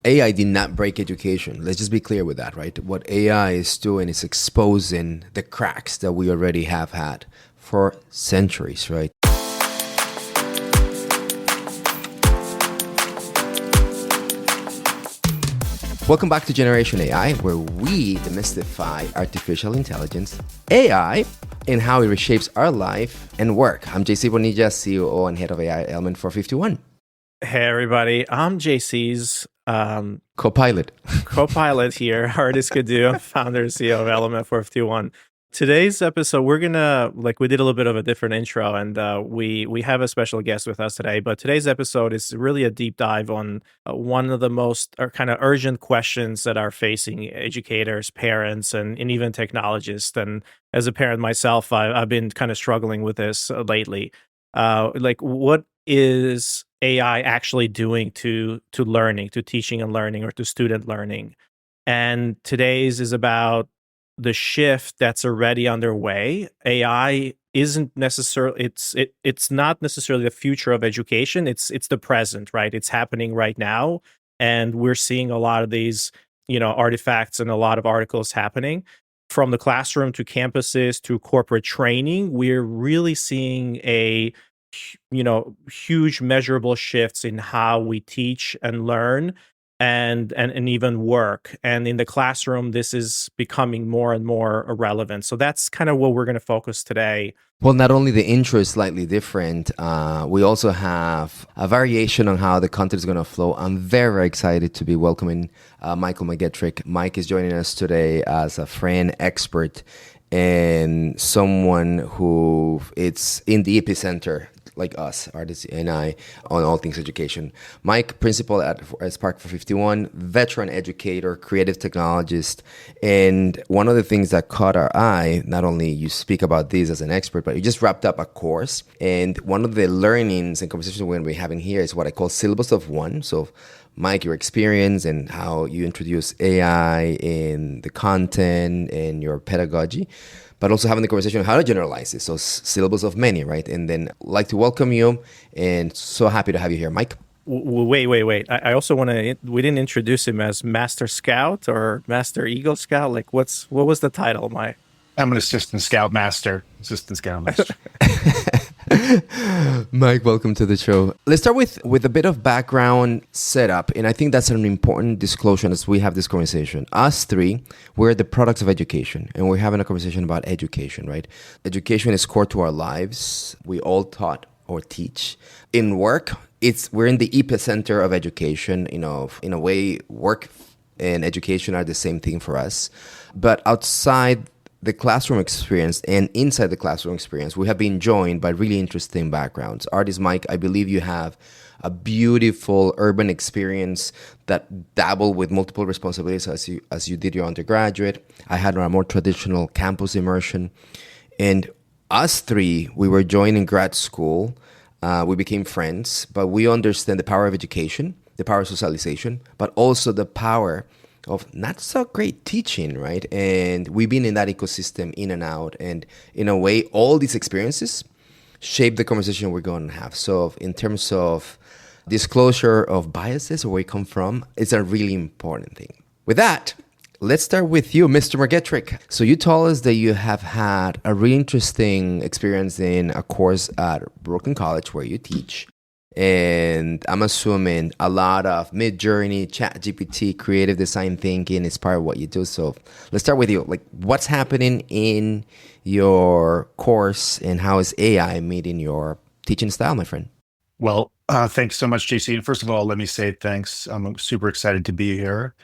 AI did not break education. Let's just be clear with that, right? What AI is doing is exposing the cracks that we already have had for centuries, right? Welcome back to Generation AI, where we demystify artificial intelligence, AI, and how it reshapes our life and work. I'm JC Bonilla, COO and head of AI at Element 451. Hey, everybody. I'm JC's co-pilot here, Ardis Kadiu, founder and CEO of Element 451. Today's episode, we're gonna we did a little bit of a different intro, and we have a special guest with us today. But today's episode is really a deep dive on one of the most kind of urgent questions that are facing educators, parents, and even technologists. And as a parent myself, I've been kind of struggling with this lately. What is AI actually doing to learning, to teaching and learning, or to student learning? And today's is about the shift that's already underway. AI isn't necessarily it's not necessarily the future of education. It's the present, right? It's happening right now, and we're seeing a lot of these artifacts and a lot of articles happening from the classroom to campuses to corporate training. We're really seeing a huge measurable shifts in how we teach and learn and even work. And in the classroom, this is becoming more and more irrelevant. So that's kind of what we're going to focus today. Well, not only the intro is slightly different, we also have a variation on how the content is going to flow. I'm very excited to be welcoming Michael McGetrick. Mike is joining us today as a friend, expert, and someone who it's in the epicenter, like us, Ardis and I, on all things education. Mike, principal at Spark 451, veteran educator, creative technologist. And one of the things that caught our eye, not only you speak about this as an expert, but you just wrapped up a course. And one of the learnings and conversations we're going to be having here is what I call syllabus of one. So Mike, your experience and how you introduce AI in the content and your pedagogy, but also having the conversation on how to generalize it. So syllables of many, right? And then I'd like to welcome you, and so happy to have you here, Mike. Wait. I also want to, we didn't introduce him as Master Scout or Master Eagle Scout. What was the title, Mike? I'm an assistant scout master. Mike, welcome to the show. Let's start with a bit of background setup. And I think that's an important disclosure as we have this conversation. Us three, we're the products of education, and we're having a conversation about education, right? Education is core to our lives. We all taught or teach. In work, we're in the epicenter of education. In a way, work and education are the same thing for us. But outside the classroom experience and inside the classroom experience, we have been joined by really interesting backgrounds. Ardis, Mike, I believe you have a beautiful urban experience that dabbled with multiple responsibilities as you did your undergraduate. I had a more traditional campus immersion. And us three, we were joined in grad school. We became friends, but we understand the power of education, the power of socialization, but also the power of not so great teaching, right? And we've been in that ecosystem in and out. And in a way, all these experiences shape the conversation we're going to have. So in terms of disclosure of biases or where you come from, it's a really important thing. With that, let's start with you, Mr. McGetrick. So you told us that you have had a really interesting experience in a course at Brooklyn College where you teach. And I'm assuming a lot of Mid-Journey, ChatGPT, creative design thinking is part of what you do. So let's start with you. What's happening in your course and how is AI meeting your teaching style, my friend? Well, thanks so much, JC. And first of all, let me say thanks. I'm super excited to be here.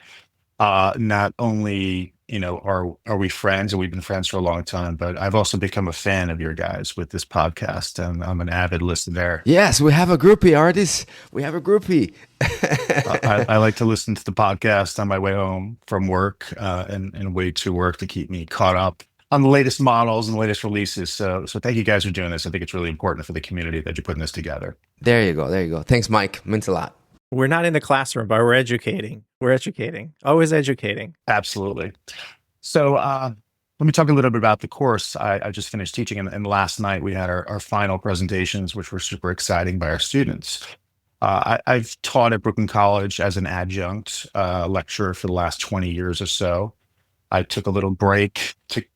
Not only, are we friends, and we've been friends for a long time, but I've also become a fan of your guys with this podcast, and I'm an avid listener. Yes, we have a groupie, Ardis. We have a groupie. I like to listen to the podcast on my way home from work and way to work to keep me caught up on the latest models and the latest releases. So thank you guys for doing this. I think it's really important for the community that you're putting this together. There you go. Thanks, Mike. Means a lot. We're not in the classroom, but we're educating. Always educating. Absolutely. So let me talk a little bit about the course. I just finished teaching, and last night we had our final presentations, which were super exciting by our students. I've taught at Brooklyn College as an adjunct lecturer for the last 20 years or so. I took a little break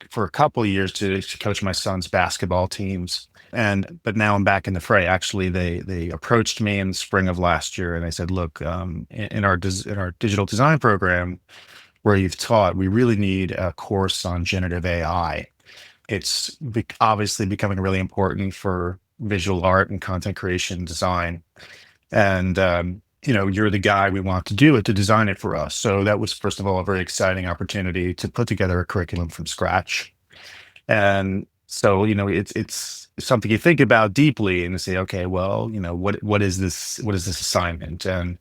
for a couple of years to coach my son's basketball teams. But now I'm back in the fray. Actually, they approached me in the spring of last year, and they said, "Look, in our digital design program where you've taught, we really need a course on generative AI. It's obviously becoming really important for visual art and content creation design, and you're the guy we want to do it to design it for us." So that was, first of all, a very exciting opportunity to put together a curriculum from scratch. And so, it's something you think about deeply and you say, okay, well, what is this assignment, and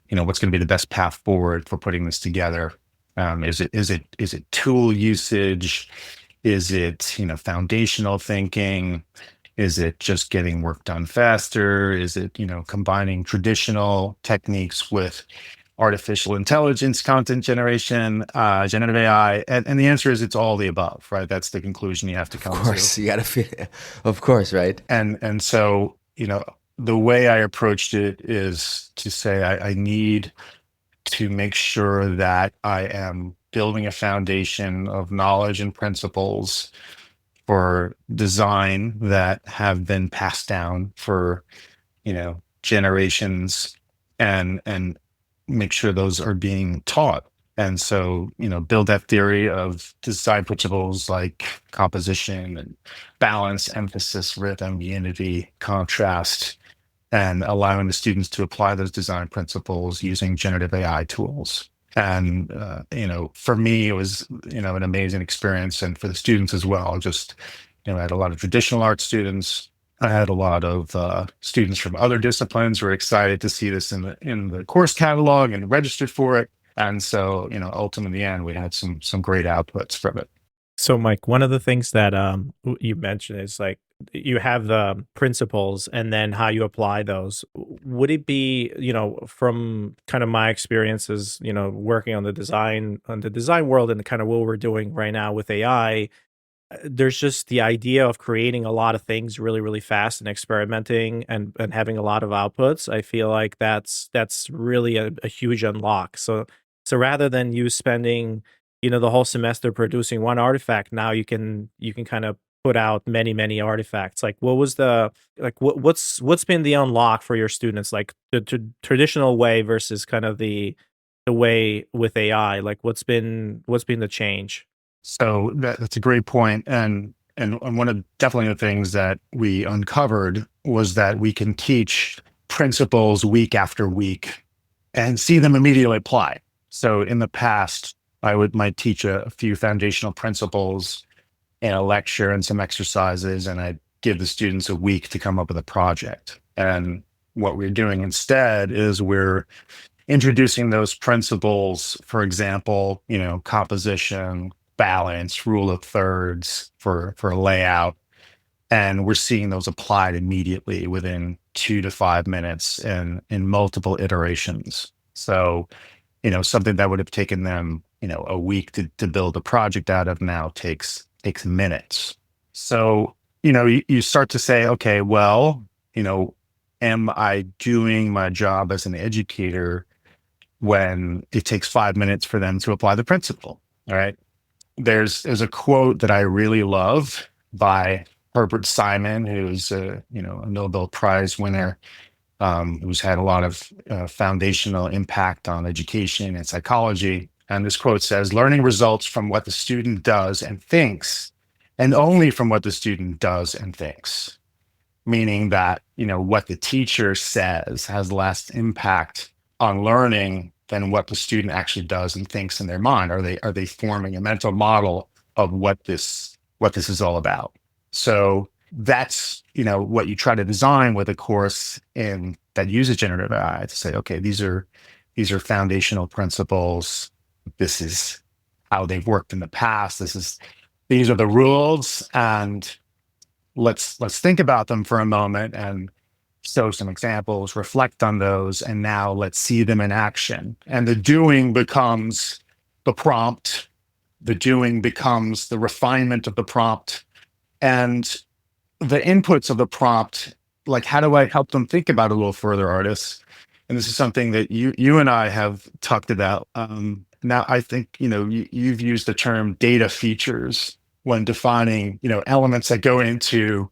what's going to be the best path forward for putting this together? Is it tool usage? Is it foundational thinking? Is it just getting work done faster? Is it combining traditional techniques with artificial intelligence, content generation, generative AI? And the answer is it's all the above, right? That's the conclusion you have to Of come course, to. you gotta feel. Of course, right? And so, the way I approached it is to say I need to make sure that I am building a foundation of knowledge and principles for design that have been passed down for generations, and make sure those are being taught. And so build that theory of design principles like composition and balance, emphasis, rhythm, unity, contrast, and allowing the students to apply those design principles using generative AI tools. And for me, it was an amazing experience, and for the students as well. Just I had a lot of traditional art students. I had a lot of students from other disciplines who were excited to see this in the course catalog and registered for it. And so, ultimately, in the end, we had some great outputs from it. So, Mike, one of the things that you mentioned is like you have the principles and then how you apply those. Would it be, from kind of my experiences, working on the design world and kind of what we're doing right now with AI, there's just the idea of creating a lot of things really, really fast and experimenting and having a lot of outputs. I feel like that's really a huge unlock. So rather than you spending, the whole semester producing one artifact, now you can kind of put out many, many artifacts. Like what was the like what's been the unlock for your students, like the traditional way versus kind of the way with AI? Like what's been the change? So that's a great point. And one of definitely the things that we uncovered was that we can teach principles week after week and see them immediately apply. So in the past, might teach a few foundational principles in a lecture and some exercises, and I'd give the students a week to come up with a project. And what we're doing instead is we're introducing those principles, for example, composition, balance, rule of thirds for layout. And we're seeing those applied immediately within 2 to 5 minutes and in multiple iterations. So, something that would have taken them, a week to build a project out of now takes minutes. So, you start to say, okay, well, am I doing my job as an educator when it takes 5 minutes for them to apply the principle? All right. There's a quote that I really love by Herbert Simon, who's a Nobel Prize winner, who's had a lot of foundational impact on education and psychology. And this quote says, "Learning results from what the student does and thinks, and only from what the student does and thinks." Meaning that, what the teacher says has less impact on learning than what the student actually does and thinks in their mind. Are they forming a mental model of what this is all about? So that's what you try to design with a course in that uses generative AI to say, okay, these are foundational principles. This is how they've worked in the past. These are the rules, and let's think about them for a moment and show some examples, reflect on those, and now let's see them in action. And the doing becomes the prompt. The doing becomes the refinement of the prompt. And the inputs of the prompt, like how do I help them think about it a little further, artists? and this is something that you and I have talked about. Now, I think you've used the term data features when defining elements that go into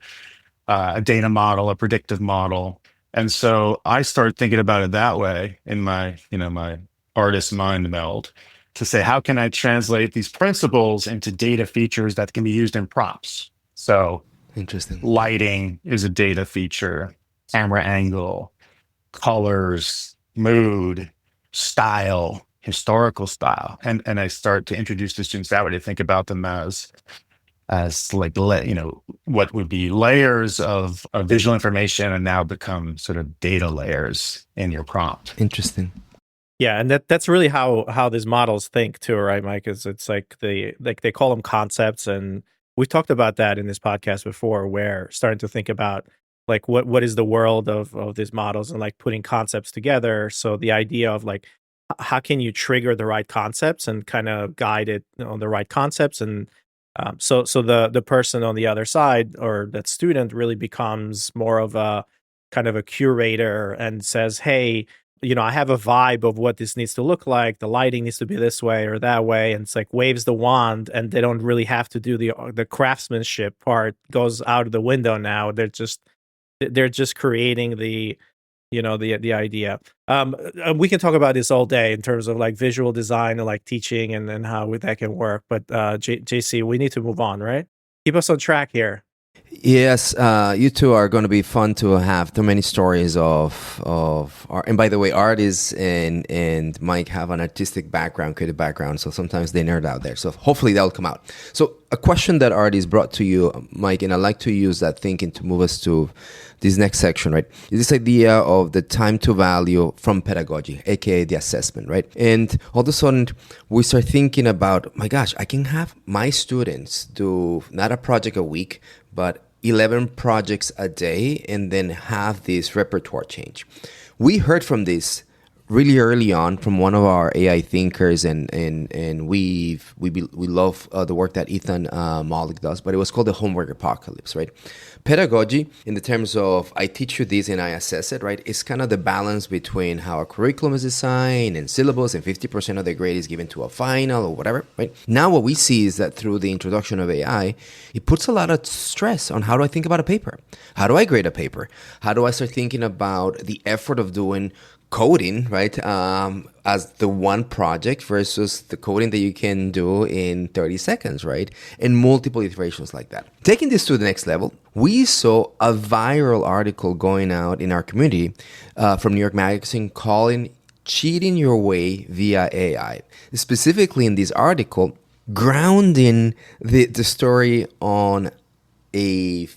a data model, a predictive model. And so I started thinking about it that way in my artist mind meld to say, how can I translate these principles into data features that can be used in prompts? So Interesting. lighting is a data feature, camera angle, colors, mood, style, historical style. And I start to introduce the students that way to think about them as like what would be layers of visual information and now become sort of data layers in your prompt. Interesting. Yeah, and that's really how these models think too, right, Mike? Is it's like they call them concepts, and we talked about that in this podcast before, where starting to think about like what is the world of these models and like putting concepts together. So the idea of like how can you trigger the right concepts and kind of guide it on the right concepts, and so the person on the other side or that student really becomes more of a kind of a curator and says, hey, I have a vibe of what this needs to look like. The lighting needs to be this way or that way. And it's like waves the wand and they don't really have to do the craftsmanship part goes out of the window now. They're just creating the idea. We can talk about this all day in terms of like visual design and like teaching and how that can work. But JC, we need to move on, right? Keep us on track here. Yes, you two are going to be fun to have. Too many stories of art. And by the way, Ardis and Mike have an artistic background, creative background. So sometimes they nerd out there. So hopefully that'll come out. So a question that Ardis brought to you, Mike, and I'd like to use that thinking to move us to this next section, right? Is this idea of the time to value from pedagogy, aka the assessment, right? And all of a sudden we start thinking about, my gosh, I can have my students do not a project a week, but 11 projects a day and then have this repertoire change. We heard from this really early on from one of our AI thinkers, and we love the work that Ethan Mollick does, but it was called the homework apocalypse, right? Pedagogy, in the terms of I teach you this and I assess it, right? It's kind of the balance between how a curriculum is designed and syllabus, and 50% of the grade is given to a final or whatever, right? Now what we see is that through the introduction of AI, it puts a lot of stress on how do I think about a paper? How do I grade a paper? How do I start thinking about the effort of doing coding, right, as the one project versus the coding that you can do in 30 seconds, right, and multiple iterations like that. Taking this to the next level, we saw a viral article going out in our community from New York Magazine calling cheating your way via AI. Specifically in this article, grounding the story on a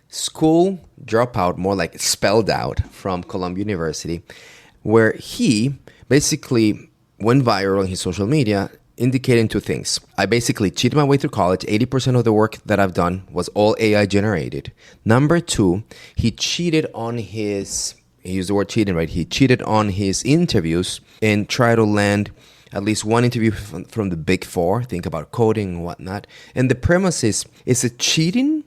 school dropout, more like spelled out, from Columbia University, where he basically went viral on his social media indicating two things. I basically cheated my way through college. 80% of the work that I've done was all AI generated. Number two, he cheated on his, he used the word cheating, right? He cheated on his interviews and tried to land at least one interview from the big four. Think about coding and whatnot. And the premise is it cheating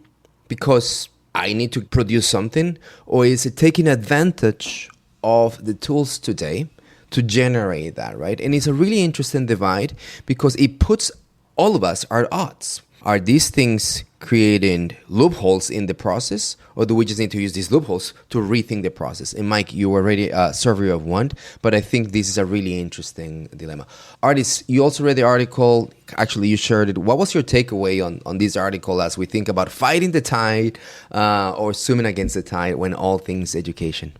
because I need to produce something, or is it taking advantage of the tools today to generate that, right? And it's a really interesting divide because it puts all of us at odds. Are these things creating loopholes in the process, or do we just need to use these loopholes to rethink the process? And Mike, you already a survey of one, but I think this is a really interesting dilemma. Ardis, you also read the article. Actually, you shared it. What was your takeaway on this article as we think about fighting the tide or swimming against the tide when all things education?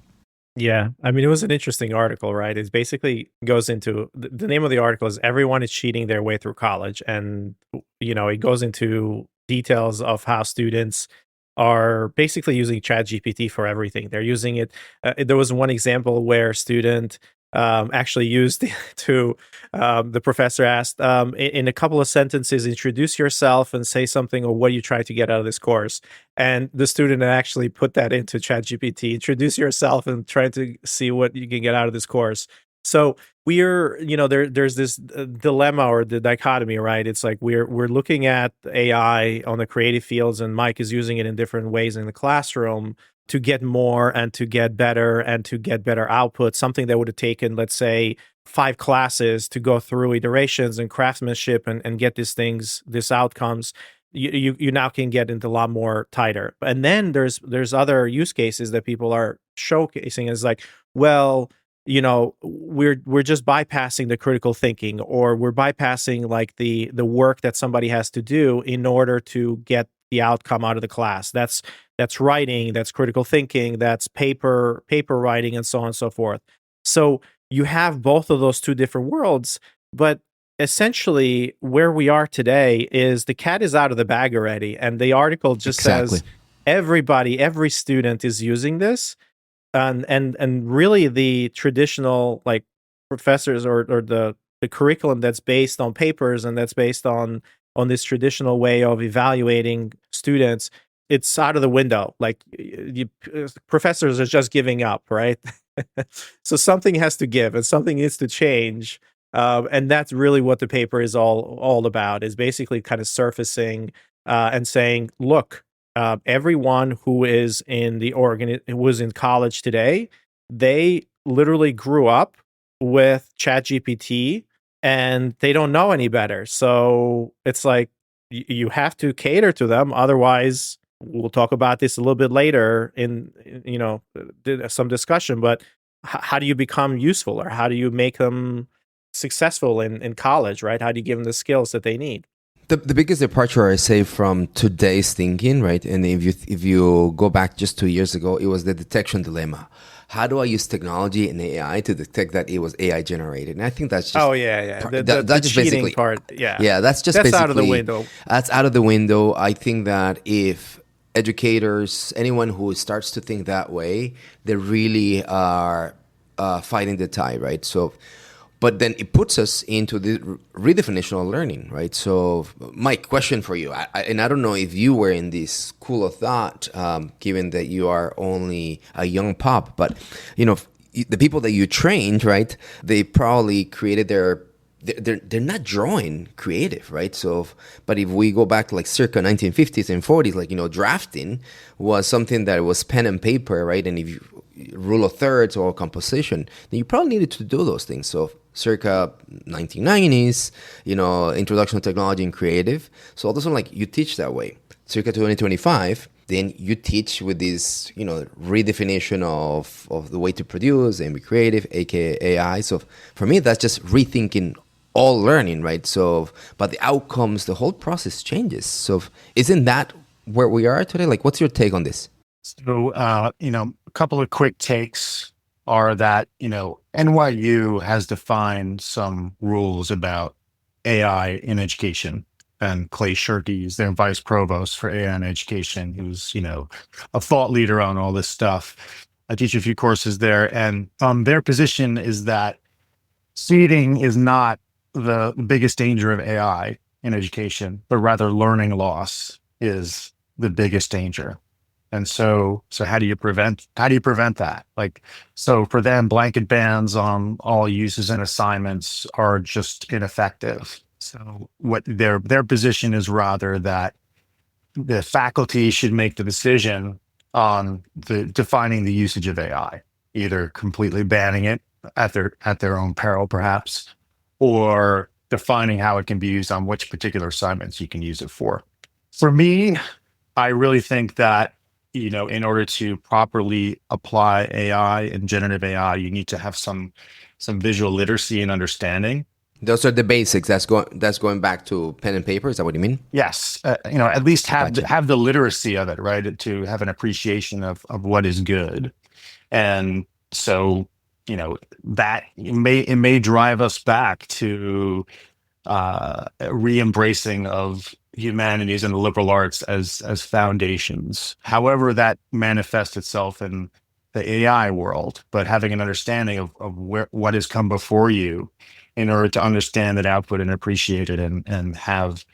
Yeah, I mean, it was an interesting article, right? It basically goes into the name of the article is Everyone is Cheating Their Way Through College. And, it goes into details of how students are basically using ChatGPT for everything. They're using it. There was one example where a student actually used to, the professor asked, in a couple of sentences, introduce yourself and say something, or what are you trying to get out of this course? And the student actually put that into ChatGPT, introduce yourself and try to see what you can get out of this course. So we're, there's this dilemma or the dichotomy, right? It's like we're looking at AI on the creative fields, and Mike is using it in different ways in the classroom. to get more and to get better and to get better output, something that would have taken, let's say, 5 classes to go through iterations and craftsmanship and get these outcomes, you now can get into a lot more tighter. And then there's other use cases that people are showcasing as like, well, we're just bypassing the critical thinking, or we're bypassing like the work that somebody has to do in order to get the outcome out of the class. That's writing, that's critical thinking, that's paper writing, and so on and so forth. So you have both of those two different worlds, but essentially where we are today is the cat is out of the bag already, and the article just says every student is using this, and really the traditional like professors or the curriculum that's based on papers and that's based on this traditional way of evaluating students, it's out of the window. Like professors are just giving up, right? So something has to give and something needs to change. And that's really what the paper is all about, is basically kind of surfacing and saying, look, everyone who is in who was in college today, they literally grew up with ChatGPT and they don't know any better. So it's like you have to cater to them. Otherwise, we'll talk about this a little bit later in some discussion, but how do you become useful, or how do you make them successful in college, right? How do you give them the skills that they need? The biggest departure, I say, from today's thinking, right? And if you go back just 2 years ago, it was the detection dilemma. How do I use technology and AI to detect that it was AI generated? And I think that's just the just cheating basically part. That's basically out of the window. That's out of the window. I think that if educators, anyone who starts to think that way, they really are fighting the tide, right? So. But then it puts us into the redefinition of learning, right? So, Mike, question for you. I don't know if you were in this school of thought, given that you are only a young pup, but the people that you trained, right? They probably created they're not drawing creative, right? So, but if we go back to like circa 1950s and 40s, like, drafting was something that was pen and paper, right? And if you rule of thirds or composition, then you probably needed to do those things. So circa 1990s, introduction of technology and creative. So all of a sudden, like, you teach that way. Circa 2025, then you teach with this, redefinition of the way to produce and be creative, aka AI. So for me, that's just rethinking all learning, right? So, but the outcomes, the whole process changes. So isn't that where we are today? Like, what's your take on this? So, a couple of quick takes are that, NYU has defined some rules about AI in education. And Clay Shirky is their vice provost for AI in education, who's, a thought leader on all this stuff. I teach a few courses there. And their position is that seeding is not the biggest danger of AI in education, but rather learning loss is the biggest danger. And so how do you prevent that? Like, so for them, blanket bans on all uses and assignments are just ineffective. So what their position is rather that the faculty should make the decision on defining the usage of AI, either completely banning it at their own peril, perhaps, or defining how it can be used on which particular assignments you can use it for. For me, I really think that, in order to properly apply AI and generative AI, you need to have some visual literacy and understanding. Those are the basics. That's going back to pen and paper. Is that what you mean? Yes, at least have the literacy of it, right? To have an appreciation of what is good, and so that it may drive us back to re-embracing of humanities and the liberal arts as foundations. However, that manifests itself in the AI world, but having an understanding of what has come before you in order to understand that output and appreciate it, and have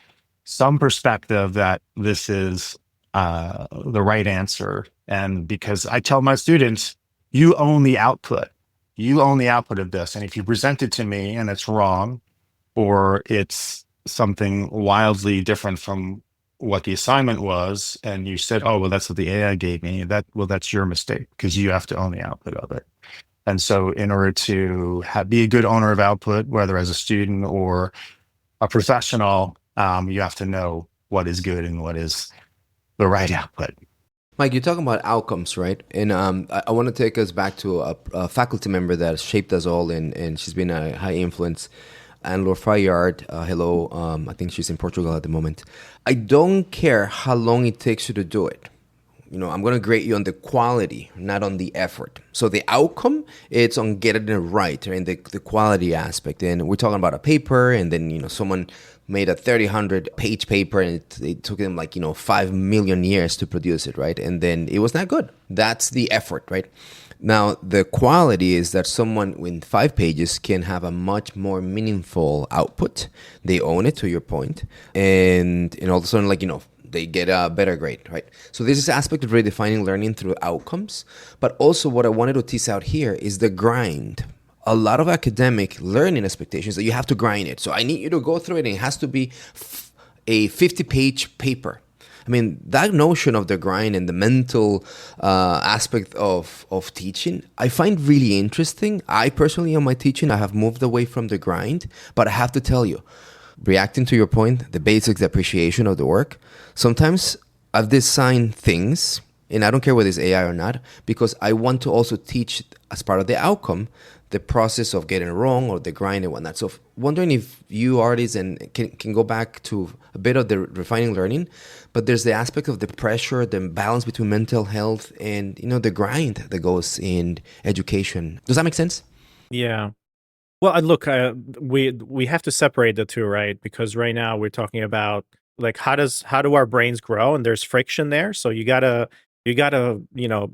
some perspective that this is the right answer. And because I tell my students, you own the output. You own the output of this. And if you present it to me and it's wrong, or it's something wildly different from what the assignment was, and you said, "Oh, well, that's what the AI gave me." That's your mistake because you have to own the output of it. And so, in order to be a good owner of output, whether as a student or a professional, you have to know what is good and what is the right output. Mike, you're talking about outcomes, right? And I want to take us back to a faculty member that has shaped us all, and she's been a high influence. And Lord Fayard, hello. I think she's in Portugal at the moment. I don't care how long it takes you to do it. I'm going to grade you on the quality, not on the effort. So the outcome, it's on getting it right, and the quality aspect. And we're talking about a paper, and then, someone made a 3,000 page paper, and it took them 5 million years to produce it, right? And then it was not good. That's the effort, right? Now, the quality is that someone in 5 pages can have a much more meaningful output. They own it, to your point. And all of a sudden, they get a better grade, right? So this is aspect of redefining learning through outcomes. But also what I wanted to tease out here is the grind. A lot of academic learning expectations that you have to grind it. So I need you to go through it, and it has to be a 50-page paper. I mean, that notion of the grind and the mental aspect of teaching, I find really interesting. I personally, on my teaching, I have moved away from the grind, but I have to tell you, reacting to your point, the basics, the appreciation of the work, sometimes I've designed things, and I don't care whether it's AI or not, because I want to also teach as part of the outcome, the process of getting it wrong or the grind and whatnot. So wondering if you artists and can go back to a bit of the refining learning, but there's the aspect of the pressure, the balance between mental health and, the grind that goes in education. Does that make sense? Yeah. Well, look, we have to separate the two, right? Because right now we're talking about how do our brains grow, and there's friction there. So you gotta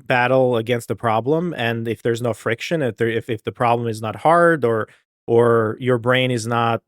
battle against the problem, and if there's no friction, if the problem is not hard, or your brain is not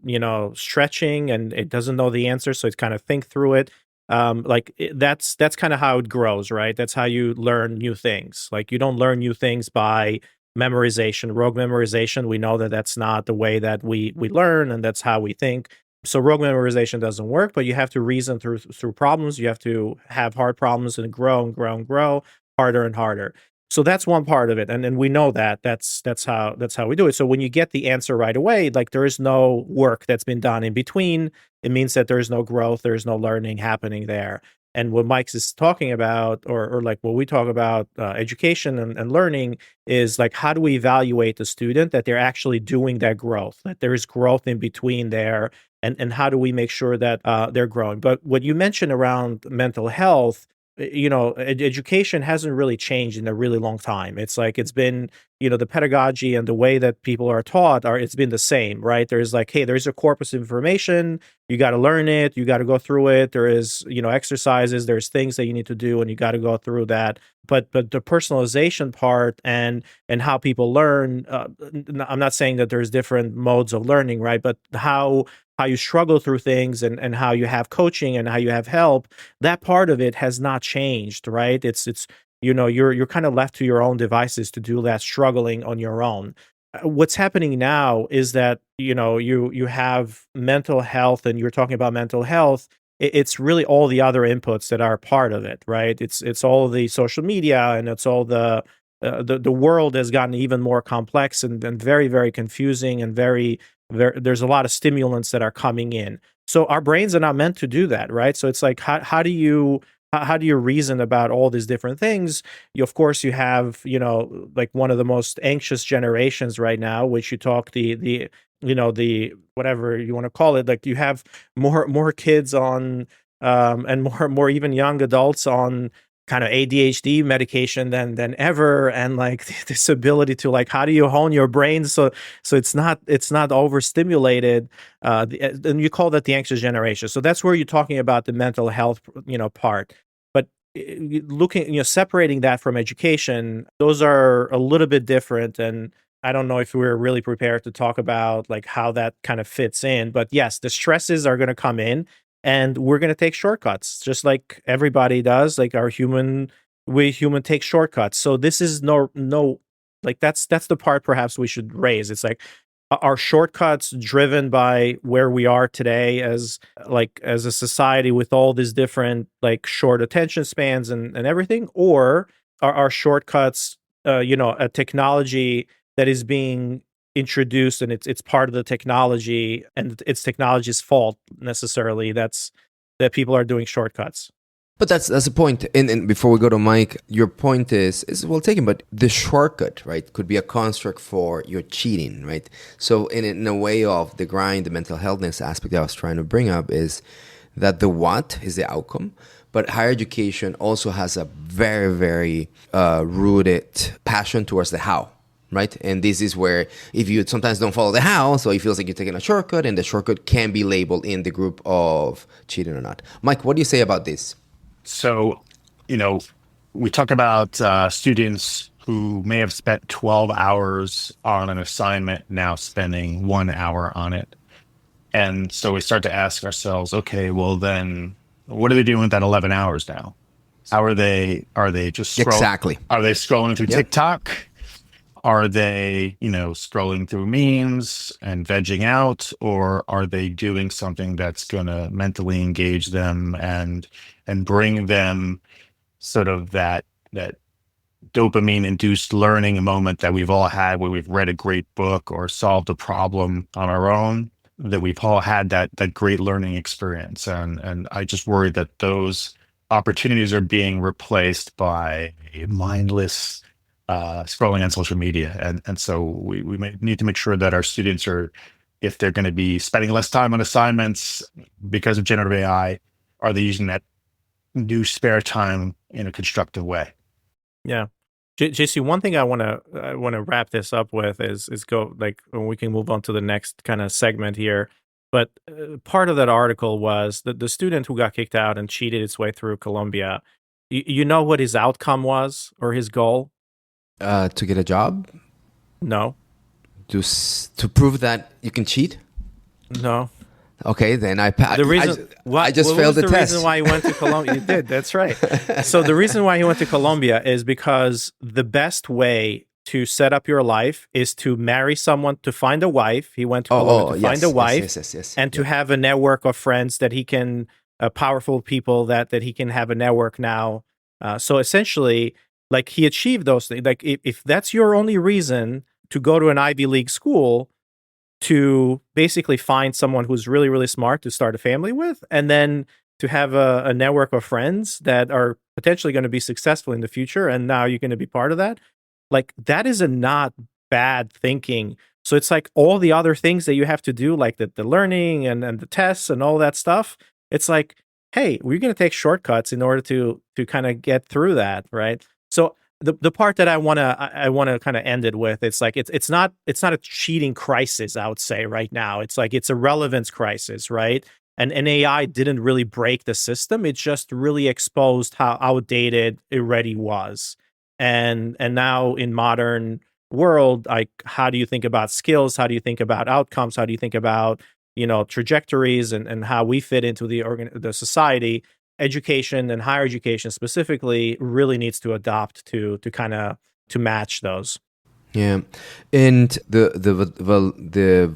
stretching and it doesn't know the answer, so it's kind of think through it. That's kind of how it grows, right? That's how you learn new things. Like, you don't learn new things by memorization, rogue memorization. We know that that's not the way that we learn, and that's how we think. So rogue memorization doesn't work, but you have to reason through problems. You have to have hard problems and grow and grow and grow harder and harder. So that's one part of it, and we know that that's how we do it. So when you get the answer right away, there is no work that's been done in between. It means that there is no growth, there is no learning happening there. And what Mike's is talking about, or what we talk about, education and learning, is how do we evaluate the student that they're actually doing that growth, that there is growth in between there, and how do we make sure that they're growing? But what you mentioned around mental health, education hasn't really changed in a really long time. It's it's been, the pedagogy and the way that people are taught it's been the same, right? There's hey, there's a corpus of information, you got to learn it, you got to go through it. There is, exercises, there's things that you need to do, and you got to go through that. But the personalization part and how people learn, I'm not saying that there's different modes of learning, right? But how you struggle through things, and how you have coaching and how you have help, that part of it has not changed, right? It's you're kind of left to your own devices to do that struggling on your own. What's happening now is that you have mental health, and you're talking about mental health. It's really all the other inputs that are part of it, right? It's all the social media, and it's all the world has gotten even more complex and very, very confusing, and there's a lot of stimulants that are coming in. So our brains are not meant to do that, right? So it's how do you reason about all these different things? Of course, you have one of the most anxious generations right now, which you talk the whatever you want to call it. You have more kids on and more even young adults on kind of ADHD medication than ever, and this ability to how do you hone your brain so it's not overstimulated, and you call that the anxious generation. So that's where you're talking about the mental health part. But looking, separating that from education, those are a little bit different, and I don't know if we're really prepared to talk about how that kind of fits in. But yes, the stresses are going to come in, and we're going to take shortcuts, just like everybody does. We human take shortcuts. So this is no, that's the part perhaps we should raise. It's Are shortcuts driven by where we are today as a society with all these different like short attention spans and everything, or are shortcuts a technology that is being introduced and it's part of the technology and it's technology's fault necessarily that people are doing shortcuts? But that's the point. And before we go to Mike, your point is well taken. But the shortcut, right, could be a construct for your cheating, right? So in a way of the grind, the mental healthness aspect that I was trying to bring up is that the what is the outcome, but higher education also has a very, very rooted passion towards the how. Right. And this is where if you sometimes don't follow the how, so it feels like you're taking a shortcut, and the shortcut can be labeled in the group of cheating or not. Mike, what do you say about this? So, we talk about students who may have spent 12 hours on an assignment now spending 1 hour on it. And so we start to ask ourselves, okay, well then what are they doing with that 11 hours now? How are they just Exactly. Are they scrolling through Yep. TikTok? Are they, scrolling through memes and vegging out, or are they doing something that's going to mentally engage them and bring them sort of that dopamine induced learning moment that we've all had where we've read a great book or solved a problem on our own, that we've all had that great learning experience. And I just worry that those opportunities are being replaced by mindless scrolling on social media. And so we may need to make sure that our students are, if they're going to be spending less time on assignments because of generative AI, are they using that new spare time in a constructive way? Yeah. JC, one thing I want to wrap this up with is go like we can move on to the next kind of segment here. But part of that article was that the student who got kicked out and cheated its way through Columbia, you know what his outcome was or his goal? To get a job? No. To prove that you can cheat? No. Okay, then I The reason I just failed the test. The reason why he went to Columbia, you did. That's right. So the reason why he went to Columbia is because the best way to set up your life is to marry someone, to find a wife. He went to Columbia to find a wife, yes. and to have a network of friends that he can, powerful people that he can have a network now. So essentially, like he achieved those things. Like if that's your only reason to go to an Ivy League school, to basically find someone who's really, really smart to start a family with, and then to have a network of friends that are potentially going to be successful in the future, and now you're going to be part of that. Like that is a not bad thinking. So it's like all the other things that you have to do, like the learning and the tests and all that stuff. It's like, hey, we're going to take shortcuts in order to kind of get through that, right? So the part that I want to kind of end it with, it's like it's not a cheating crisis, I would say right now. It's like it's a relevance crisis, right? And AI didn't really break the system. It just really exposed how outdated it already was. And now in modern world, like how do you think about skills? How do you think about outcomes? How do you think about trajectories and how we fit into the society? Education and higher education specifically really needs to adopt to kind of to match those. Yeah, and the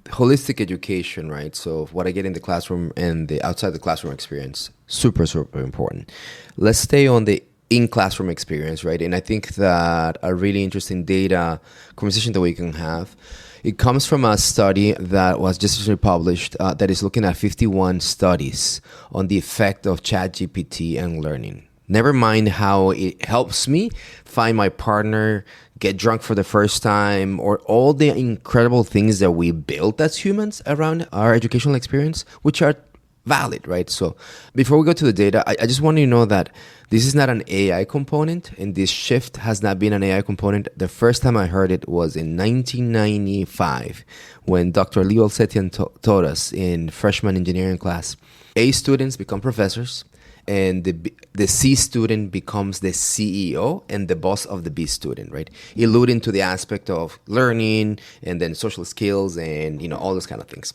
holistic education, right? So what I get in the classroom and the outside the classroom experience, super important. Let's stay on the in-classroom experience, right? And I think that a really interesting data conversation that we can have, it comes from a study that was just recently published that is looking at 51 studies on the effect of ChatGPT and learning. Never mind how it helps me find my partner, get drunk for the first time, or all the incredible things that we built as humans around our educational experience, which are valid, right? So before we go to the data, I just want you to know that this is not an AI component, and this shift has not been an AI component. The first time I heard it was in 1995 when Dr. Leo Alsetian taught us in freshman engineering class. A students become professors, and the C student becomes the CEO and the boss of the B student, right? Alluding to the aspect of learning and then social skills and all those kind of things.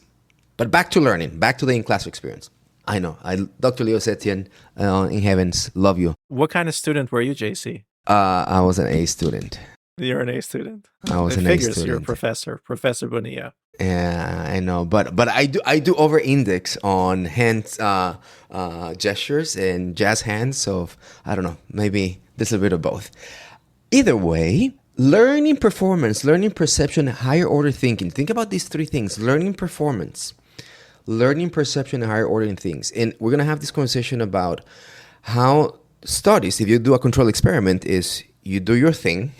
But back to learning, back to the in-class experience. I know, Dr. Leo Setian, in heavens, love you. What kind of student were you, JC? I was an A student. You're an A student. I was It an A figures you're a student. Professor Bonilla. Yeah, I know, but I do over index on hand gestures and jazz hands. So I don't know, maybe there's a bit of both. Either way, learning performance, learning perception, higher order thinking. Think about these three things: learning performance, learning perception, and higher ordering things. And we're gonna have this conversation about how studies, if you do a control experiment, is you do your thing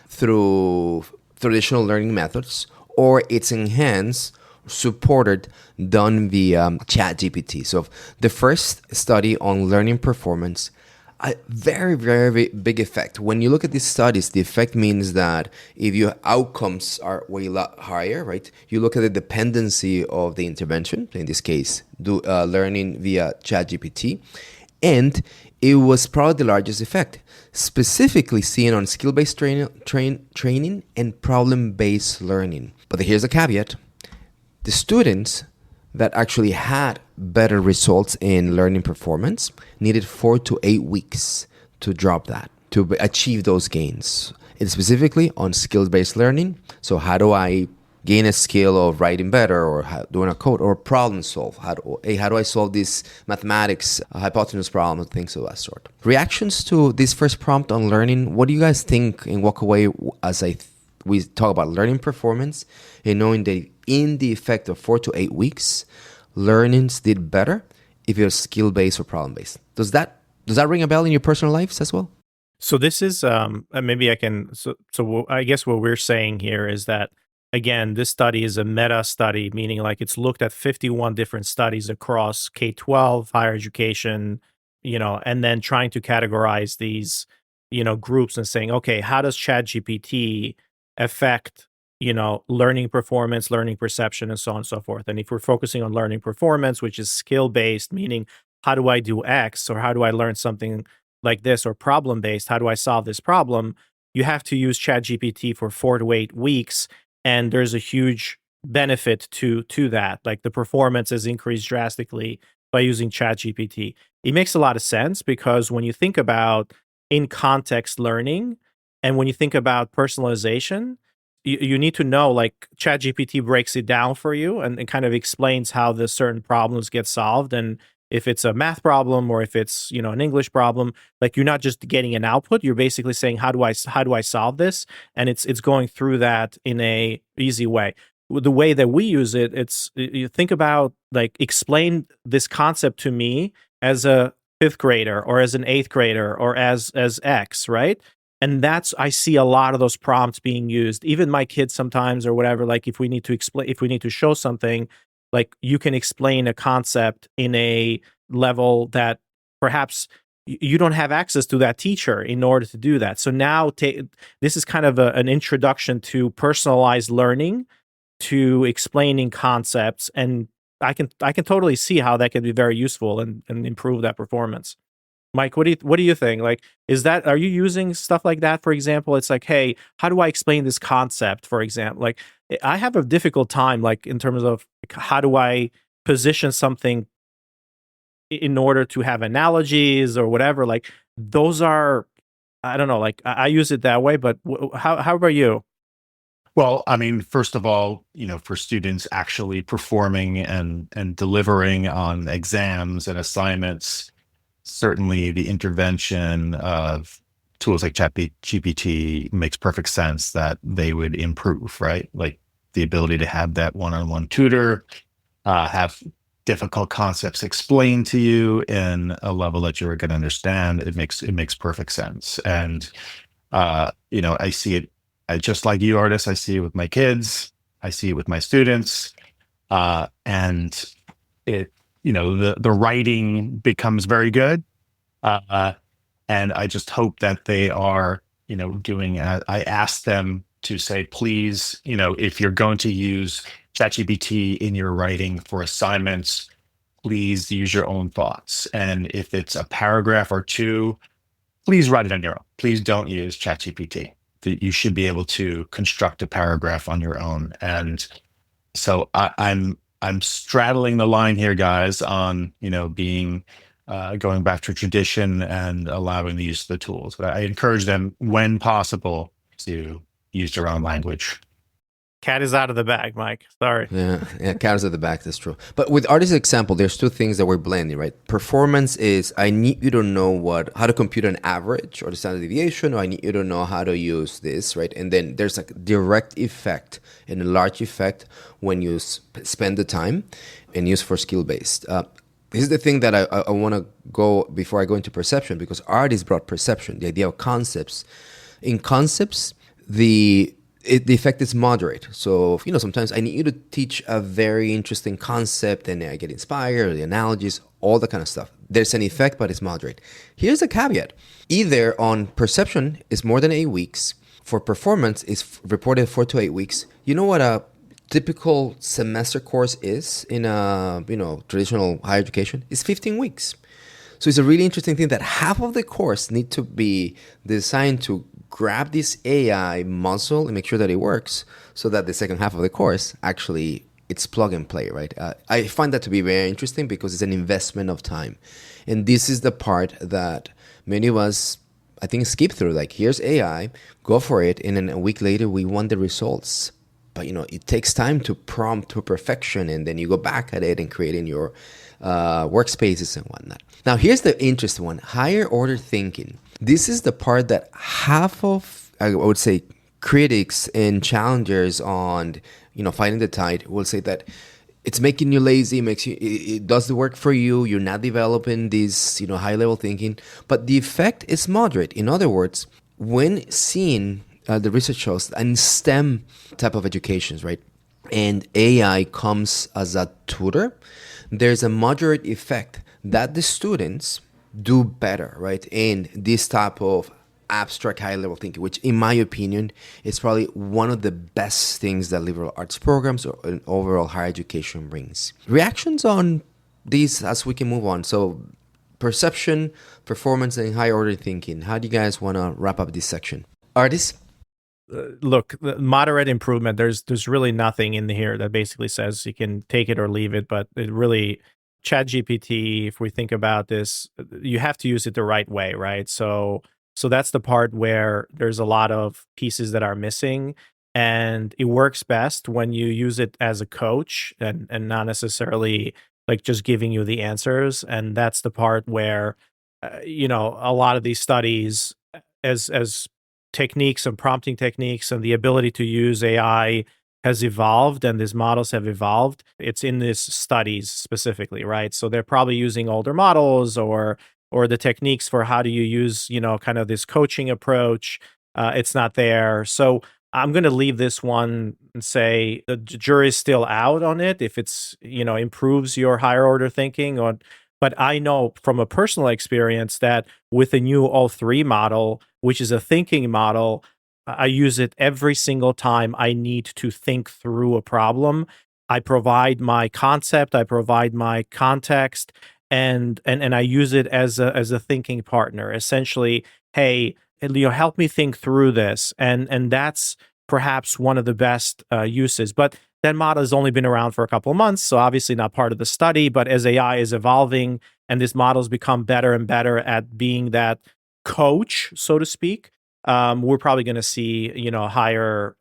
through traditional learning methods, or it's enhanced, supported, done via ChatGPT. So the first study on learning performance, a very, very big effect. When you look at these studies, the effect means that if your outcomes are way higher, right? You look at the dependency of the intervention, in this case, learning via ChatGPT, and it was probably the largest effect, specifically seen on skill-based training and problem-based learning. But here's a caveat. The students that actually had better results in learning performance needed 4 to 8 weeks to drop that, to achieve those gains. And specifically on skills-based learning. So how do I gain a skill of writing better, or doing a code, or problem solve? How do I solve this mathematics hypotenuse problem, things of that sort? Reactions to this first prompt on learning, what do you guys think and walk away as we talk about learning performance and knowing that in the effect of 4 to 8 weeks, learnings did better if you're skill-based or problem-based? Does that ring a bell in your personal lives as well? So this is maybe I can. So I guess what we're saying here is that, again, this study is a meta study, meaning like it's looked at 51 different studies across K-12, higher education, and then trying to categorize these, groups and saying, okay, how does ChatGPT affect, learning performance, learning perception, and so on and so forth. And if we're focusing on learning performance, which is skill-based, meaning how do I do X, or how do I learn something like this, or problem-based, how do I solve this problem? You have to use ChatGPT for 4 to 8 weeks. And there's a huge benefit to that. Like the performance is increased drastically by using ChatGPT. It makes a lot of sense because when you think about in-context learning and when you think about personalization, you need to know, like, ChatGPT breaks it down for you and kind of explains how the certain problems get solved. And if it's a math problem or if it's, an English problem, like, you're not just getting an output, you're basically saying, how do I solve this? And it's going through that in a easy way. The way that we use it, you think about, like, explain this concept to me as a 5th grader or as an 8th grader or as X, right? And I see a lot of those prompts being used. Even my kids sometimes, or whatever, like, if we need to show something, like, you can explain a concept in a level that perhaps you don't have access to that teacher in order to do that. So now this is kind of an introduction to personalized learning, to explaining concepts, and I can totally see how that can be very useful and improve that performance. Mike, what do you think? Like, are you using stuff like that? For example, it's like, hey, how do I explain this concept? For example, like, I have a difficult time, like, in terms of, like, how do I position something in order to have analogies or whatever. Like, those are, I don't know, like, I use it that way, but how about you? Well, I mean, first of all, for students actually performing and delivering on exams and assignments, certainly the intervention of tools like ChatGPT makes perfect sense that they would improve, right? Like the ability to have that one-on-one tutor, have difficult concepts explained to you in a level that you're going to understand. It makes perfect sense. And I see it just like you, artists. I see it with my kids. I see it with my students, and it the writing becomes very good. And I just hope that they are doing. I ask them to say, please, if you're going to use ChatGPT in your writing for assignments, please use your own thoughts. And if it's a paragraph or two, please write it on your own. Please don't use ChatGPT. You should be able to construct a paragraph on your own. And so I'm straddling the line here, guys, on being going back to tradition and allowing the use of the tools. But I encourage them, when possible, to use their own language. Cat is out of the bag, Mike. Sorry. Yeah, counts at the back. That's true. But with artist example, there's two things that we're blending, right? Performance is I need you to know how to compute an average or the standard deviation, or I need you to know how to use this, right? And then there's a direct effect and a large effect when you spend the time and use for skill based. This is the thing that I want to go before I go into perception, because artists brought perception, the idea of concepts. In concepts, the effect is moderate. So, sometimes I need you to teach a very interesting concept and I get inspired, the analogies, all that kind of stuff. There's an effect, but it's moderate. Here's a caveat. Either on perception is more than 8 weeks. For performance is reported 4 to 8 weeks. You know what a typical semester course is in a, traditional higher education? It's 15 weeks. So it's a really interesting thing that half of the course need to be designed to grab this AI muscle and make sure that it works, so that the second half of the course actually it's plug and play, right? I find that to be very interesting because it's an investment of time. And this is the part that many of us, I think, skip through. Like, here's AI, go for it. And then a week later, we want the results. But, it takes time to prompt to perfection. And then you go back at it and creating your workspaces and whatnot. Now, here's the interesting one, higher order thinking. This is the part that half of, I would say, critics and challengers on, fighting the tide will say that it's making you lazy, it does the work for you, you're not developing this, high level thinking, but the effect is moderate. In other words, when seen, the research shows, in STEM type of educations, right, and AI comes as a tutor, there's a moderate effect that the students do better, right? And this type of abstract high-level thinking, which in my opinion is probably one of the best things that liberal arts programs or an overall higher education brings. Reactions on these as we can move on. So perception, performance, and higher order thinking. How do you guys want to wrap up this section? Artists? Look, moderate improvement. There's really nothing in here that basically says you can take it or leave it, but it really, ChatGPT, if we think about this, you have to use it the right way, right? So that's the part where there's a lot of pieces that are missing, and it works best when you use it as a coach and not necessarily like just giving you the answers. And that's the part where a lot of these studies as techniques and prompting techniques and the ability to use AI has evolved and these models have evolved. It's in these studies specifically, right? So they're probably using older models or the techniques for how do you use, kind of this coaching approach. It's not there. So I'm going to leave this one and say the jury's still out on it. If it's, improves your higher order thinking but I know from a personal experience that with the new O3 model, which is a thinking model, I use it every single time I need to think through a problem. I provide my concept, I provide my context, and I use it as a thinking partner. Essentially, hey, help me think through this, and that's perhaps one of the best uses. But that model has only been around for a couple of months, so obviously not part of the study. But as AI is evolving and these models become better and better at being that coach, so to speak, we're probably going to see, higher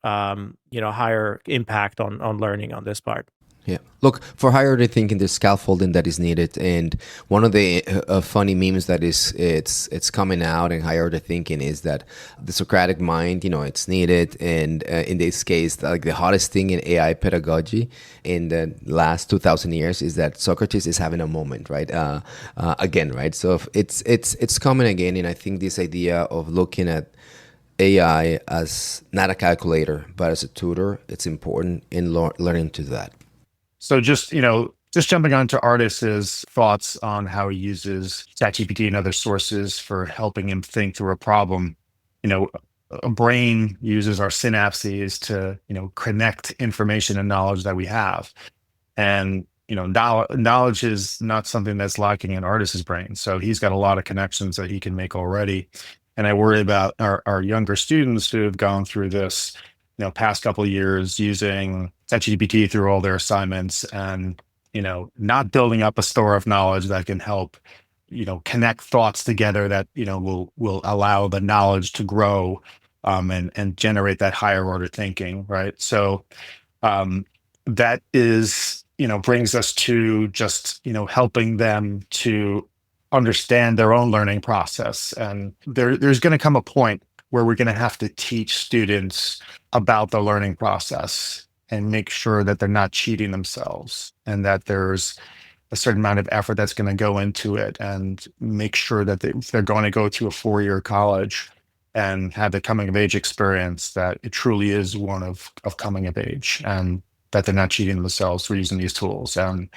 impact on learning on this part. Yeah. Look, for higher order thinking, there's scaffolding that is needed, and one of the funny memes that it's coming out in higher order thinking is that the Socratic mind, it's needed, and in this case, like the hottest thing in AI pedagogy in the last 2,000 years is that Socrates is having a moment, right? Again, right? So it's coming again, and I think this idea of looking at AI as not a calculator but as a tutor, it's important in learning to do that. So just jumping on to Ardis's thoughts on how he uses ChatGPT and other sources for helping him think through a problem. A brain uses our synapses to, connect information and knowledge that we have. And, knowledge is not something that's lacking in Ardis's brain. So he's got a lot of connections that he can make already. And I worry about our younger students who have gone through this, past couple of years using ChatGPT through all their assignments and, not building up a store of knowledge that can help, connect thoughts together that, will allow the knowledge to grow and generate that higher order thinking, right? So um, that is, brings us to just, helping them to understand their own learning process. And there's going to come a point where we're going to have to teach students about the learning process and make sure that they're not cheating themselves and that there's a certain amount of effort that's going to go into it, and make sure that if they're going to go to a 4-year college and have the coming of age experience, that it truly is one of coming of age, and that they're not cheating themselves for using these tools. And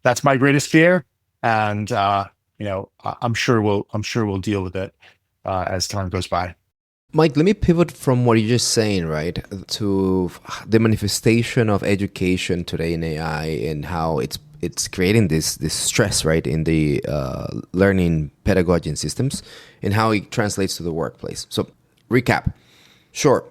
that's my greatest fear. And I'm sure we'll deal with it as time goes by. Mike, let me pivot from what you're just saying, right, to the manifestation of education today in AI and how it's creating this stress, right, in the learning pedagogy and systems, and how it translates to the workplace. So, recap. Sure,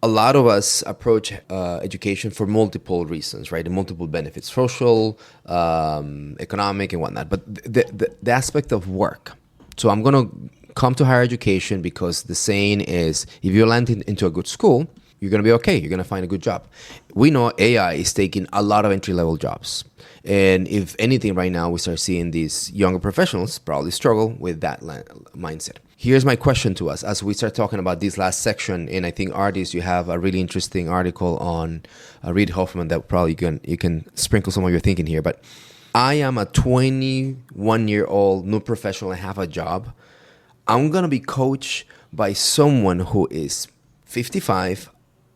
a lot of us approach education for multiple reasons, right? And multiple benefits, social, economic, and whatnot. But the aspect of work. So I'm going to come to higher education because the saying is, if you land into a good school, you're going to be okay. You're going to find a good job. We know AI is taking a lot of entry-level jobs. And if anything, right now, we start seeing these younger professionals probably struggle with that mindset. Here's my question to us as we start talking about this last section. And I think, Ardis, you have a really interesting article on Reid Hoffman that probably you can sprinkle some of your thinking here. But I am a 21-year-old new professional and have a job. I'm going to be coached by someone who is 55,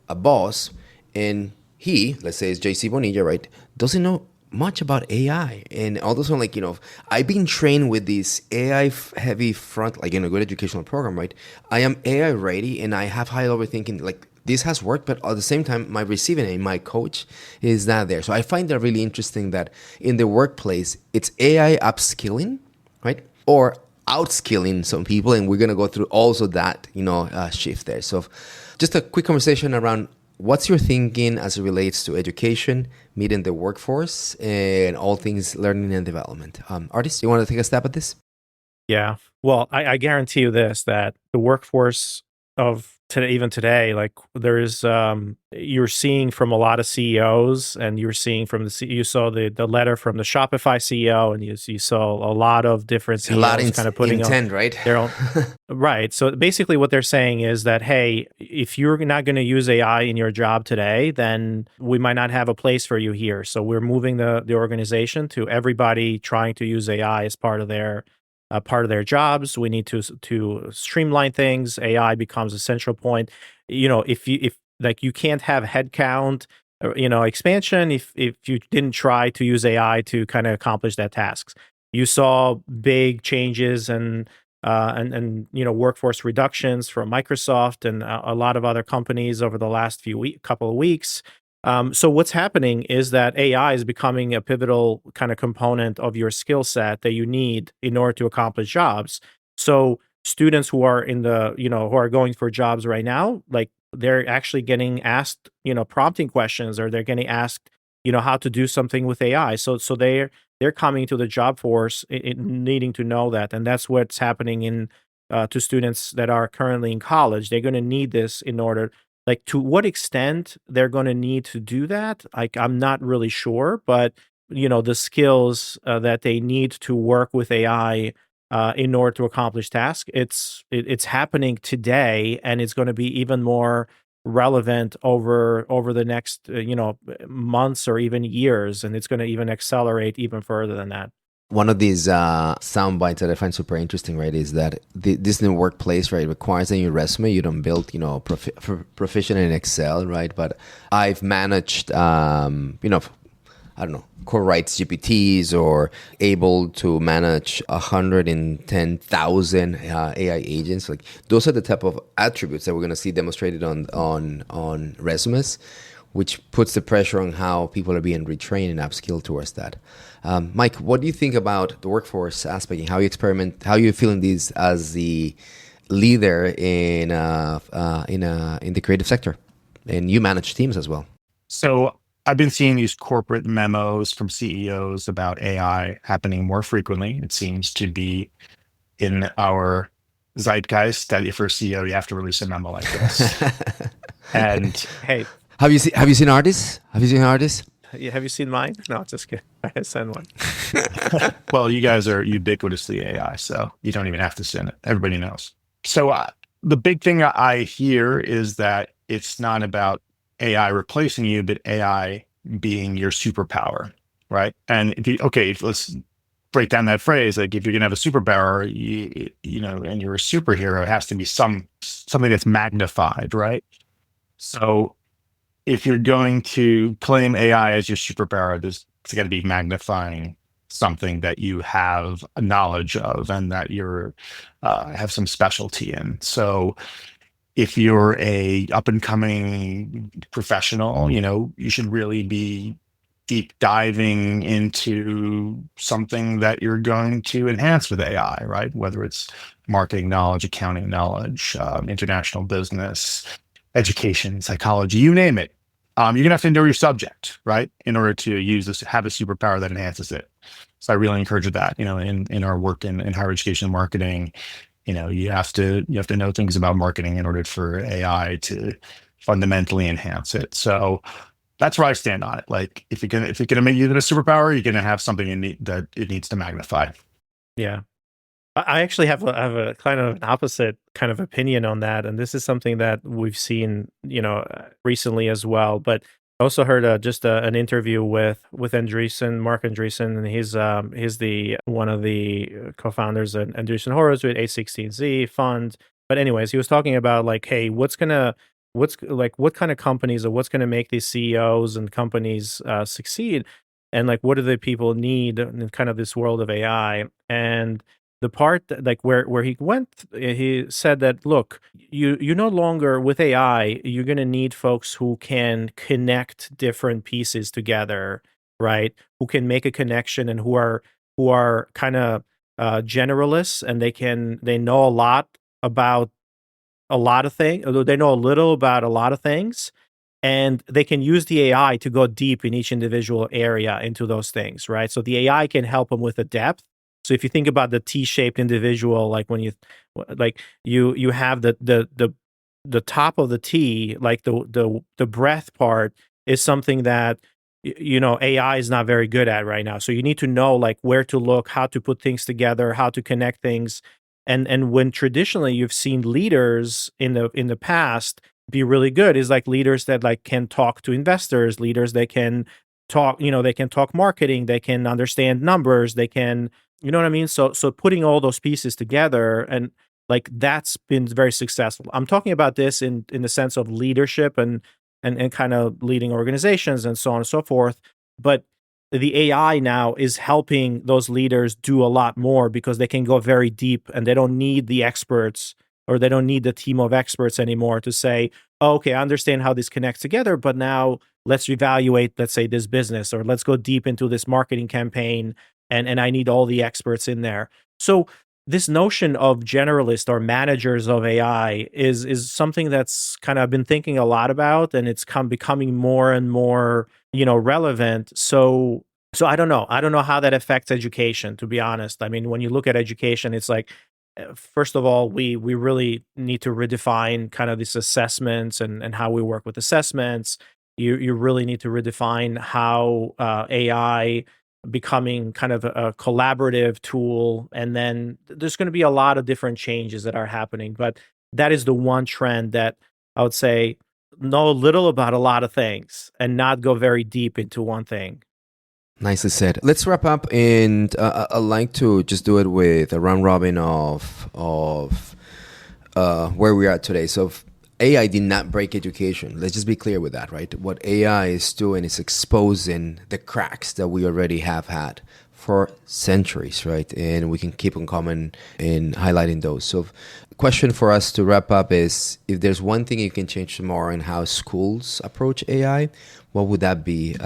a boss, and he, let's say it's JC Bonilla, right, doesn't know much about AI. And all of a sudden, I've been trained with this AI heavy front, like in a good educational program, right? I am AI ready and I have high level thinking, like this has worked, but at the same time, my receiving and my coach is not there. So I find that really interesting that in the workplace, it's AI upskilling, right? Or outskilling some people, and we're going to go through also that shift there. So just a quick conversation around what's your thinking as it relates to education, meeting the workforce, and all things learning and development. Ardis, you want to take a stab at this? Yeah. Well, I guarantee you this, that the workforce of today, even today, like there's you're seeing from a lot of CEOs, and you're seeing from you saw the letter from the Shopify CEO, and you saw a lot of different CEOs a lot kind of putting intent, right? their own right. So basically what they're saying is that, hey, if you're not going to use AI in your job today, then we might not have a place for you here. So we're moving the organization to everybody trying to use AI as part of their jobs. We need to streamline things. AI becomes a central point. If like you can't have headcount, expansion if you didn't try to use AI to kind of accomplish that tasks. You saw big changes and workforce reductions from Microsoft and a lot of other companies over the last couple of weeks. So what's happening is that AI is becoming a pivotal kind of component of your skill set that you need in order to accomplish jobs. So students who are who are going for jobs right now, like they're actually getting asked, prompting questions, or they're getting asked, how to do something with AI. So they're coming to the job force needing to know that, and that's what's happening to students that are currently in college. They're going to need this in order. Like, to what extent they're going to need to do that, like, I'm not really sure, but the skills that they need to work with AI in order to accomplish tasks, it's happening today, and it's going to be even more relevant over the next months or even years, and it's going to even accelerate even further than that. One of these sound bites that I find super interesting, right, is that this new workplace, right, requires in your resume you don't build, proficient in Excel, right? But I've managed, I don't know, core rights GPTs, or able to manage 110,000 AI agents. Like, those are the type of attributes that we're going to see demonstrated on resumes, which puts the pressure on how people are being retrained and upskilled towards that. Mike, what do you think about the workforce aspect and how you experiment? How you feeling these as the leader in the creative sector, and you manage teams as well? So I've been seeing these corporate memos from CEOs about AI happening more frequently. It seems to be in our zeitgeist that if you're a CEO, you have to release a memo like this. And Hey, Have you seen Ardis? Have you seen Ardis? have you seen mine? No, just kidding. I send one. well, you guys are ubiquitously AI, so you don't even have to send it. Everybody knows. So the big thing I hear is that it's not about AI replacing you, but AI being your superpower, right? And let's break down that phrase. Like if you're gonna have a superpower, and you're a superhero, it has to be something that's magnified, right? So if you're going to claim AI as your superpower, it's got to be magnifying something that you have a knowledge of and that you're have some specialty in. So if you're a up and coming professional, you should really be deep diving into something that you're going to enhance with AI, right? Whether it's marketing knowledge, accounting knowledge, international business, education, psychology, you name it. You're gonna have to know your subject, right, in order to have a superpower that enhances it. So I really encourage that, in our work in higher education marketing, you have to know things about marketing in order for AI to fundamentally enhance it. So that's where I stand on it. Like if you're gonna make you a superpower, you're gonna have something that it needs to magnify. Yeah. I actually have a kind of an opposite kind of opinion on that, and this is something that we've seen, recently as well. But I also heard just an interview with Andreessen, Mark Andreessen, and he's the one of the co-founders of Andreessen Horowitz with A16Z fund. But anyways, he was talking about like, hey, what kind of companies or what's gonna make these CEOs and companies succeed, and like what do the people need in kind of this world of AI and the part that, like where he went, he said that look, you no longer with AI, you're going to need folks who can connect different pieces together, right? Who can make a connection and who are kind of generalists and they know a lot about a lot of things, although they know a little about a lot of things, and they can use the AI to go deep in each individual area into those things, right? So the AI can help them with the depth. So if you think about the T-shaped individual, like when you have the top of the T, like the breath part is something that AI is not very good at right now. So you need to know like where to look, how to put things together, how to connect things. And when traditionally you've seen leaders in the past be really good is like leaders that like can talk to investors, leaders that can talk, they can talk marketing, they can understand numbers, they can, you know what I mean? So putting all those pieces together and like that's been very successful. I'm talking about this in the sense of leadership and kind of leading organizations and so on and so forth. But the AI now is helping those leaders do a lot more because they can go very deep and they don't need the experts or they don't need the team of experts anymore to say, oh, okay, I understand how this connects together, but now let's evaluate, let's say, this business, or let's go deep into this marketing campaign, and I need all the experts in there. So this notion of generalists or managers of AI is something that's kind of been thinking a lot about, and it's becoming more and more, relevant. So I don't know. I don't know how that affects education, to be honest. I mean, when you look at education, it's like first of all, we really need to redefine kind of these assessments and how we work with assessments. You really need to redefine how AI becoming kind of a collaborative tool, and then there's going to be a lot of different changes that are happening. But that is the one trend that I would say know a little about a lot of things and not go very deep into one thing. Nicely said. Let's wrap up, and I'd like to just do it with a round robin of where we are today. So AI did not break education. Let's just be clear with that, right? What AI is doing is exposing the cracks that we already have had for centuries, right? And we can keep on coming and highlighting those. So question for us to wrap up is, if there's one thing you can change tomorrow in how schools approach AI, what would that be?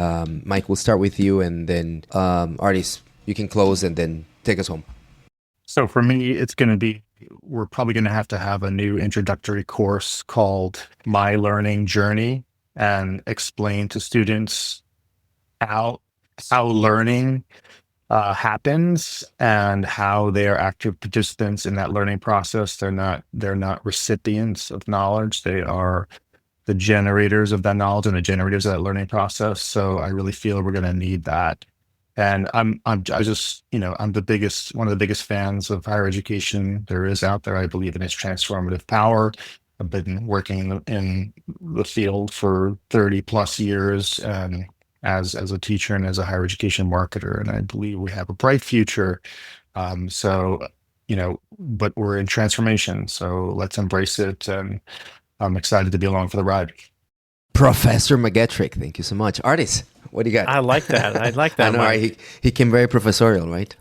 Mike, we'll start with you, and then Ardis, you can close and then take us home. So for me, it's going to be, we're probably going to have a new introductory course called My Learning Journey, and explain to students how learning happens and how they are active participants in that learning process. They're not recipients of knowledge. They are the generators of that knowledge and the generators of that learning process. So I really feel we're going to need that. And I just, I'm one of the biggest fans of higher education there is out there. I believe in its transformative power. I've been working in the field for 30 plus years, and as a teacher and as a higher education marketer, and I believe we have a bright future. So, but we're in transformation, so let's embrace it. And I'm excited to be along for the ride. Professor McGetrick, thank you so much. Ardis, what do you got? I like that. I like that. I know, right? He came very professorial, right?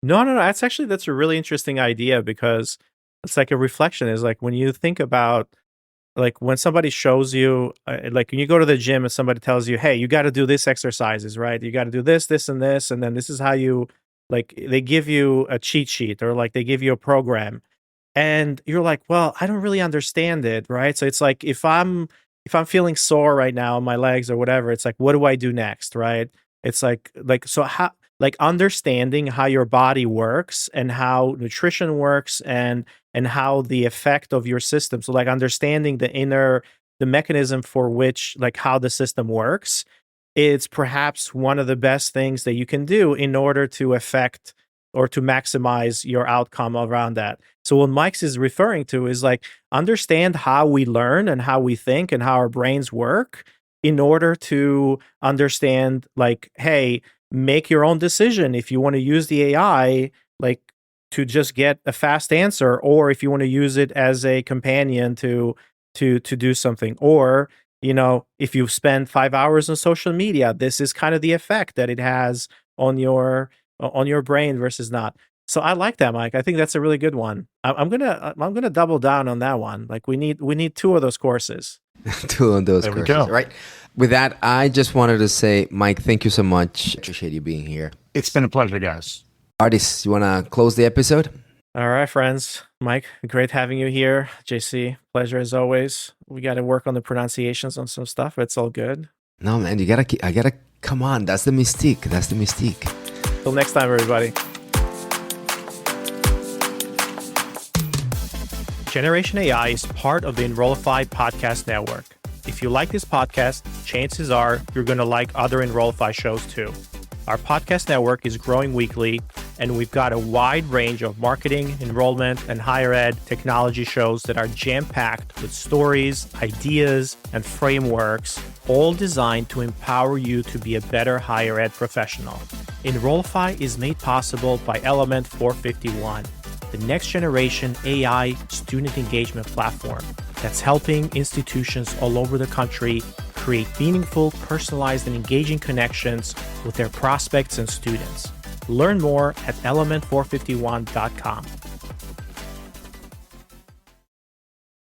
No. That's a really interesting idea, because it's like a reflection. Is like when you think about, like when somebody shows you, like when you go to the gym and somebody tells you, hey, you got to do this exercises, right? You got to do this, and this, and then this is how you, like, they give you a cheat sheet, or like they give you a program, and you're like, well, I don't really understand it, right? So it's like, if I'm feeling sore right now in my legs or whatever, it's like, what do I do next, right? It's like so how, like, understanding how your body works and how nutrition works, and how the effect of your system. So like understanding the mechanism for which, like, how the system works, it's perhaps one of the best things that you can do in order to affect or to maximize your outcome around that. So what Mike's is referring to is like, understand how we learn and how we think and how our brains work, in order to understand, like, hey, make your own decision if you want to use the AI, like, to just get a fast answer, or if you want to use it as a companion to do something. Or, if you spend 5 hours on social media, this is kind of the effect that it has on your brain versus not. So I like that, Mike. I think that's a really good one. I'm gonna double down on that one. Like, we need 2 of those courses. 2 of those There we courses, go. right? With that, I just wanted to say, Mike, thank you so much. Appreciate you being here. It's been a pleasure, guys. Ardis, you want to close the episode? All right, friends. Mike, great having you here. JC, pleasure as always. We got to work on the pronunciations on some stuff, but it's all good. No, man, I gotta, come on. That's the mystique. Till next time, everybody. Generation AI is part of the Enrollify podcast network. If you like this podcast, chances are you're going to like other Enrollify shows too. Our podcast network is growing weekly, and we've got a wide range of marketing, enrollment, and higher ed technology shows that are jam-packed with stories, ideas, and frameworks, all designed to empower you to be a better higher ed professional. Enrollify is made possible by Element 451, the next generation AI student engagement platform that's helping institutions all over the country create meaningful, personalized, and engaging connections with their prospects and students. Learn more at element451.com.